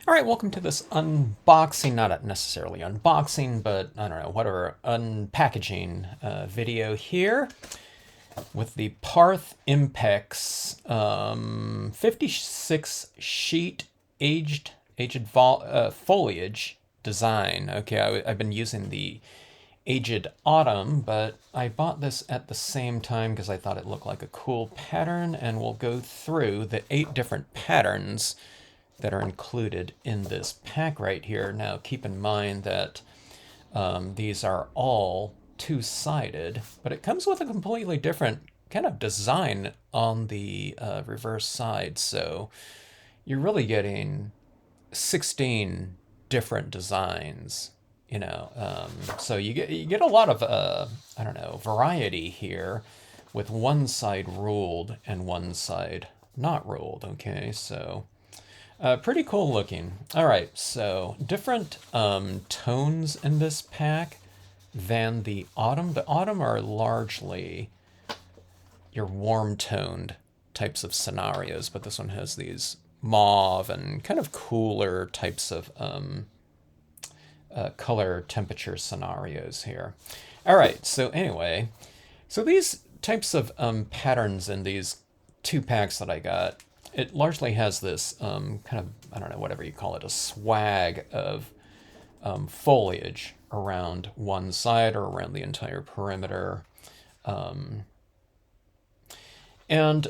All right, welcome to this unboxing, not necessarily unboxing, but I don't know, whatever, unpackaging video here with the Parth Impex 56 sheet aged foliage design. Okay, I've been using the Aged Autumn, but I bought this at the same time because I thought it looked like a cool pattern, and we'll go through the 8 different patterns that are included in this pack right here. Now, keep in mind that these are all two-sided, but it comes with a completely different kind of design on the reverse side. So you're really getting 16 different designs. So you get a lot of I don't know, variety here, with one side ruled and one side not ruled. Okay, so pretty cool looking. All right, so different tones in this pack than the autumn. The autumn are largely your warm toned types of scenarios, but this one has these mauve and kind of cooler types of color temperature scenarios here. All right, so anyway, so these types of patterns in these 2 packs that I got, it largely has this kind of, I don't know, whatever you call it, a swag of foliage around one side or around the entire perimeter. And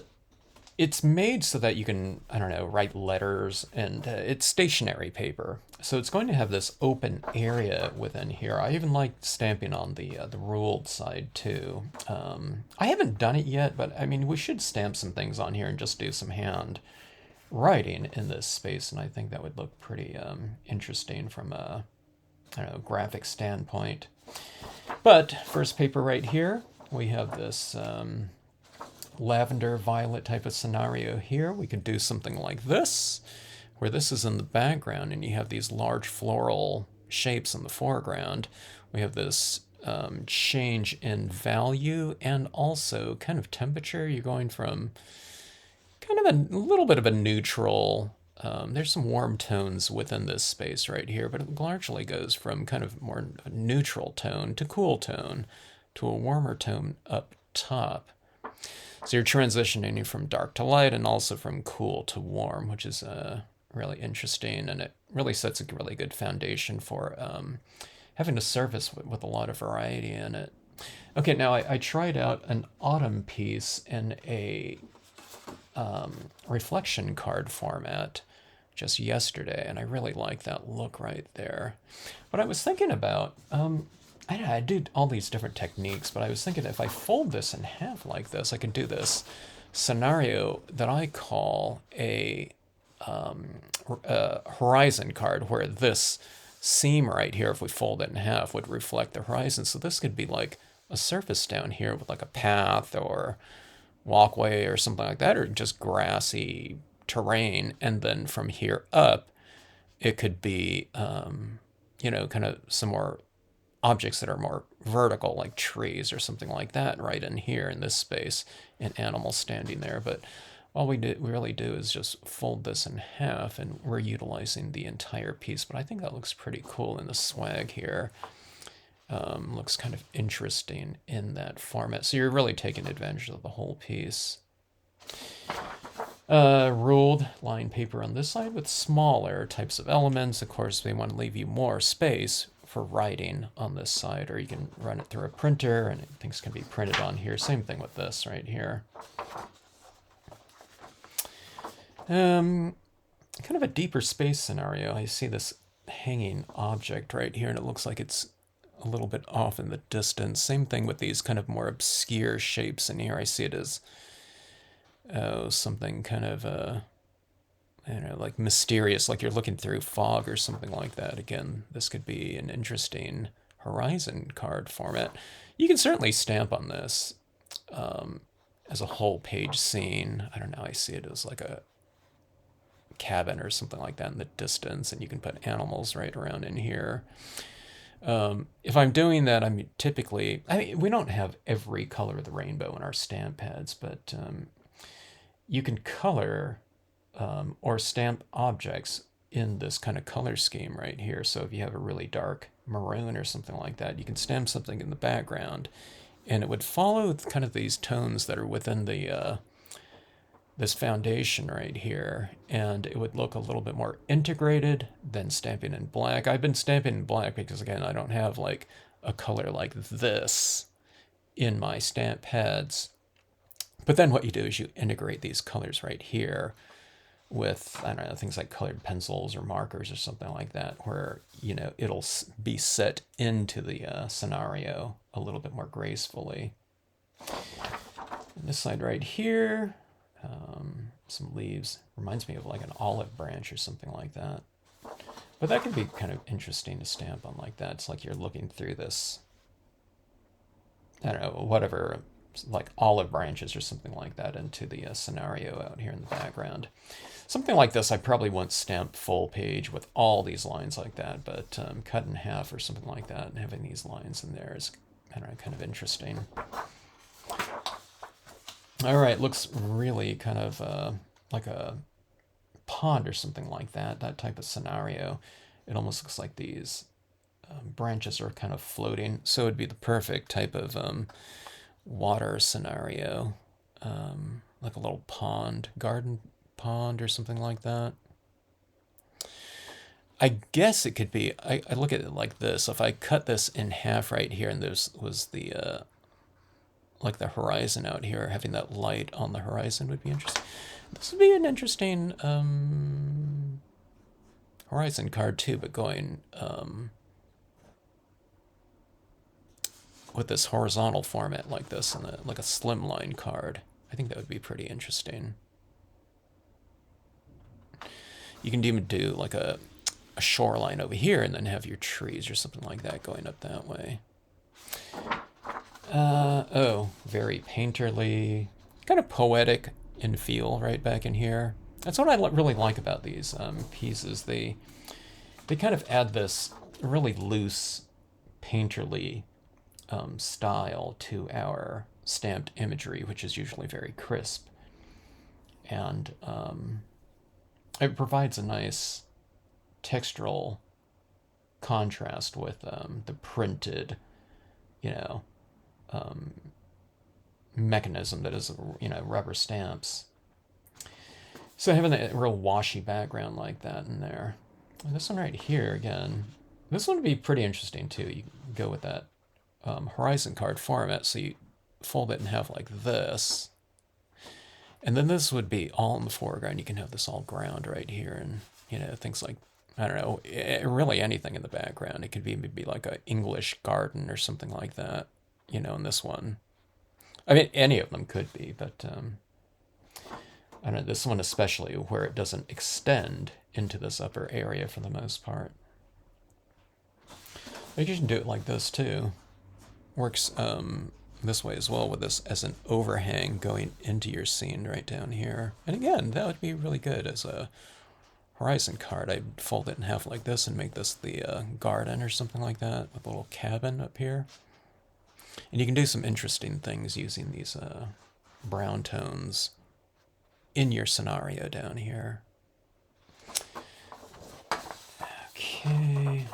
it's made so that you can, I don't know, write letters, and it's stationery paper. So it's going to have this open area within here. I even like stamping on the ruled side too. I haven't done it yet, but I mean, we should stamp some things on here and just do some hand writing in this space, and I think that would look pretty interesting from a, I don't know, graphic standpoint. But first paper right here, we have this lavender violet type of scenario here. We could do something like this, where this is in the background and you have these large floral shapes in the foreground. We have this change in value and also kind of temperature. You're going from kind of a little bit of a neutral, there's some warm tones within this space right here, but it largely goes from kind of more neutral tone to cool tone to a warmer tone up top. So you're transitioning from dark to light and also from cool to warm, which is really interesting, and it really sets a really good foundation for having a surface with a lot of variety in it. Okay, now I tried out an autumn piece in a reflection card format just yesterday, and I really like that look right there. What I was thinking about, I do all these different techniques, but I was thinking if I fold this in half like this, I can do this scenario that I call a horizon card, where this seam right here, if we fold it in half, would reflect the horizon. So this could be like a surface down here with like a path or walkway or something like that, or just grassy terrain. And then from here up, it could be, kind of some more objects that are more vertical, like trees or something like that, right in here in this space, and animals standing there. But all we really do is just fold this in half, and we're utilizing the entire piece. But I think that looks pretty cool in the swag here. Looks kind of interesting in that format. So you're really taking advantage of the whole piece. Ruled line paper on this side with smaller types of elements. Of course, they want to leave you more space for writing on this side, or you can run it through a printer and things can be printed on here. Same thing with this right here. Kind of a deeper space scenario. I see this hanging object right here, and it looks like it's a little bit off in the distance. Same thing with these kind of more obscure shapes in here. I see it as something kind of I don't know, like mysterious, like you're looking through fog or something like that. Again, this could be an interesting horizon card format. You can certainly stamp on this as a whole page scene. I don't know, I see it as like a cabin or something like that in the distance, and you can put animals right around in here. If I'm doing that, I'm typically, I mean, we don't have every color of the rainbow in our stamp pads, but you can color or stamp objects in this kind of color scheme right here. So if you have a really dark maroon or something like that, you can stamp something in the background, and it would follow kind of these tones that are within the this foundation right here, and it would look a little bit more integrated than stamping in black. I've been stamping in black because, again, I don't have like a color like this in my stamp pads. But then what you do is you integrate these colors right here with, I don't know, things like colored pencils or markers or something like that, where, you know, it'll be set into the scenario a little bit more gracefully. And this side right here, some leaves. Reminds me of like an olive branch or something like that. But that can be kind of interesting to stamp on like that. It's like you're looking through this, I don't know, whatever, like olive branches or something like that into the scenario out here in the background. Something like this I probably won't stamp full page with all these lines like that, but cut in half or something like that and having these lines in there is, I don't know, kind of interesting. All right, looks really kind of like a pond or something like that, that type of scenario. It almost looks like these branches are kind of floating, so it'd be the perfect type of water scenario, like a little pond, garden pond or something like that. I guess it could be, I look at it like this. If I cut this in half right here, and there was the like the horizon out here, having that light on the horizon would be interesting. This would be an interesting horizon card too, but going with this horizontal format like this, and like a slimline card. I think that would be pretty interesting. You can even do like a shoreline over here and then have your trees or something like that going up that way. Oh, very painterly, kind of poetic in feel right back in here. That's what I really like about these pieces. They kind of add this really loose, painterly style to our stamped imagery, which is usually very crisp. And it provides a nice textural contrast with the printed, you know, mechanism that is, you know, rubber stamps. So having a real washy background like that in there. And this one right here, again, this one would be pretty interesting too. You go with that horizon card format, so you fold it in half like this. And then this would be all in the foreground. You can have this all ground right here, and, you know, things like, I don't know, really anything in the background. It could be maybe like an English garden or something like that, you know, in this one. I mean, any of them could be, but I don't know, this one especially, where it doesn't extend into this upper area for the most part. But you can do it like this too. Works this way as well, with this as an overhang going into your scene right down here. And again, that would be really good as a horizon card. I'd fold it in half like this and make this the garden or something like that, with a little cabin up here. And you can do some interesting things using these brown tones in your scenario down here. Okay.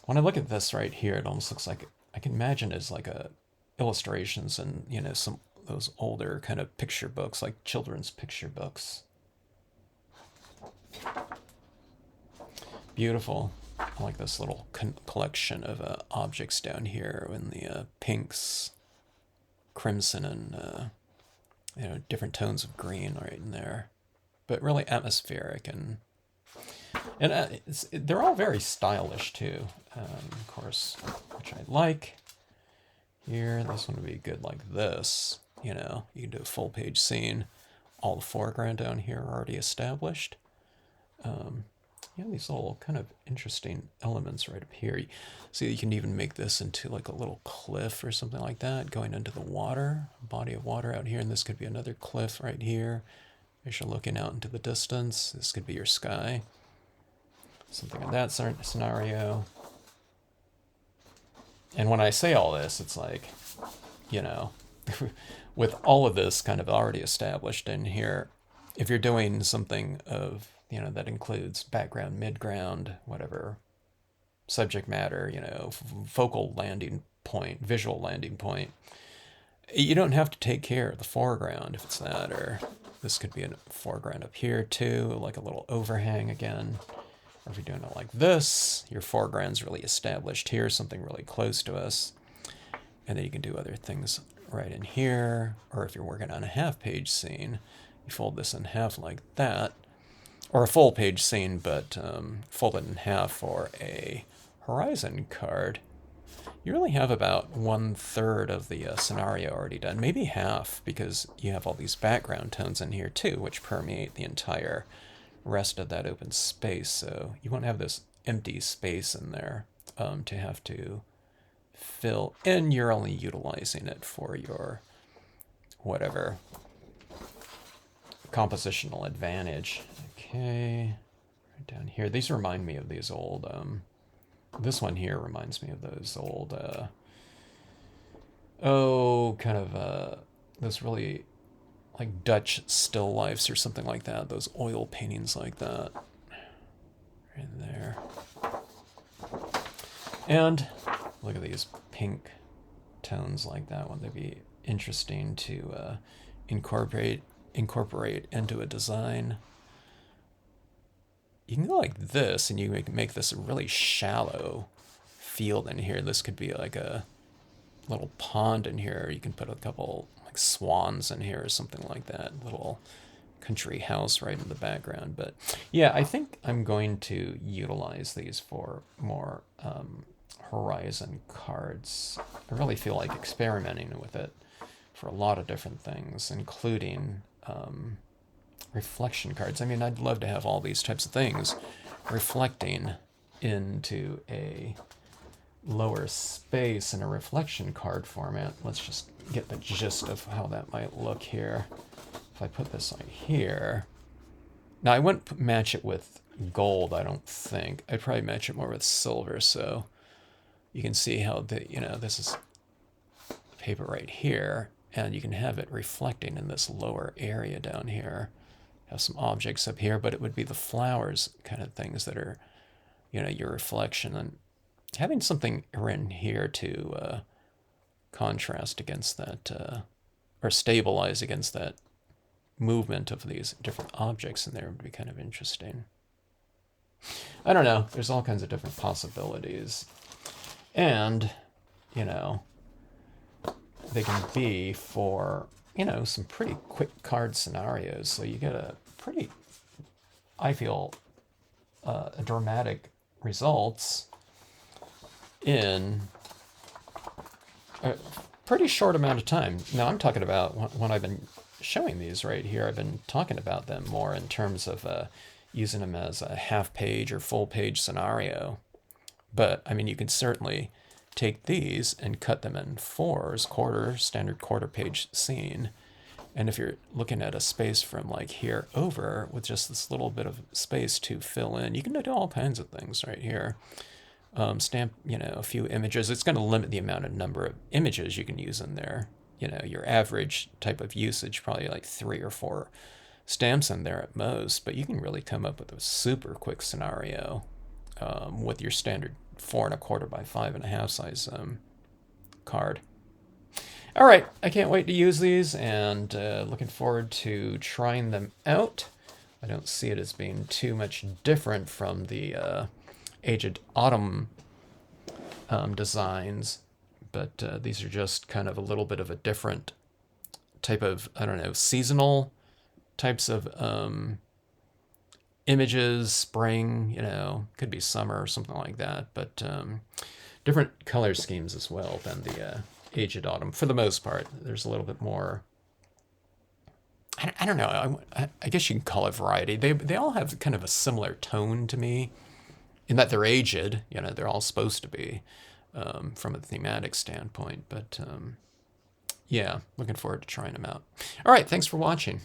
When I look at this right here, it almost looks like, I can imagine it's like a illustrations and, you know, some those older kind of picture books, like children's picture books. Beautiful. I like this little collection of objects down here in the pinks, crimson, and you know, different tones of green right in there, but really atmospheric, and they're all very stylish too, of course, which I like. Here, this one would be good like this. You know, you can do a full page scene. All the foreground down here are already established. You know, these little kind of interesting elements right up here. See, you can even make this into like a little cliff or something like that, going into the water, body of water out here. And this could be another cliff right here. As you're looking out into the distance, this could be your sky. Something in that scenario. And when I say all this, it's like, you know, with all of this kind of already established in here, if you're doing something of, you know, that includes background, midground, whatever, subject matter, you know, focal landing point, visual landing point. You don't have to take care of the foreground if it's that, or this could be a foreground up here too, like a little overhang again. Or if you're doing it like this, your foreground's really established here, something really close to us. And then you can do other things right in here. Or if you're working on a half-page scene, you fold this in half like that. Or a full-page scene, but fold it in half for a horizon card. You really have about 1/3 of the scenario already done, maybe half, because you have all these background tones in here too, which permeate the entire rest of that open space. So you won't have this empty space in there to have to fill in. You're only utilizing it for your whatever compositional advantage. Okay, right down here. These remind me of these old this one here reminds me of those old, those really like Dutch still lifes or something like that. Those oil paintings like that. Right there. And look at these pink tones like that. Wouldn't they be interesting to incorporate into a design? You can go like this, and you make this a really shallow field in here. This could be like a little pond in here. You can put a couple like swans in here or something like that. Little country house right in the background. But yeah, I think I'm going to utilize these for more horizon cards. I really feel like experimenting with it for a lot of different things, including reflection cards. I mean, I'd love to have all these types of things reflecting into a lower space in a reflection card format. Let's just get the gist of how that might look here. If I put this like here, now I wouldn't match it with gold, I don't think. I'd probably match it more with silver, so you can see how this is paper right here, and you can have it reflecting in this lower area down here. Have some objects up here, but it would be the flowers kind of things that are, your reflection, and having something in here to contrast against that, or stabilize against that movement of these different objects in there would be kind of interesting. I don't know. There's all kinds of different possibilities. And, they can be for, some pretty quick card scenarios. So you get a pretty, I feel, dramatic results in a pretty short amount of time. Now I'm talking about when I've been showing these right here, I've been talking about them more in terms of using them as a half-page or full-page scenario. But, I mean, you can certainly take these and cut them in fours, standard quarter-page scene. And if you're looking at a space from like here over with just this little bit of space to fill in, you can do all kinds of things right here. Stamp, a few images. It's going to limit the number of images you can use in there. Your average type of usage, probably like 3 or 4 stamps in there at most, but you can really come up with a super quick scenario with your standard 4 1/4 by 5 1/2 size card. All right, I can't wait to use these, and looking forward to trying them out. I don't see it as being too much different from the Aged Autumn designs, but these are just kind of a little bit of a different type of, I don't know, seasonal types of images, spring, could be summer or something like that, but different color schemes as well than the Aged Autumn. For the most part, there's a little bit more, I don't know, I guess you can call it variety. They all have kind of a similar tone to me, in that they're aged, they're all supposed to be from a thematic standpoint, but yeah, looking forward to trying them out. All right, thanks for watching.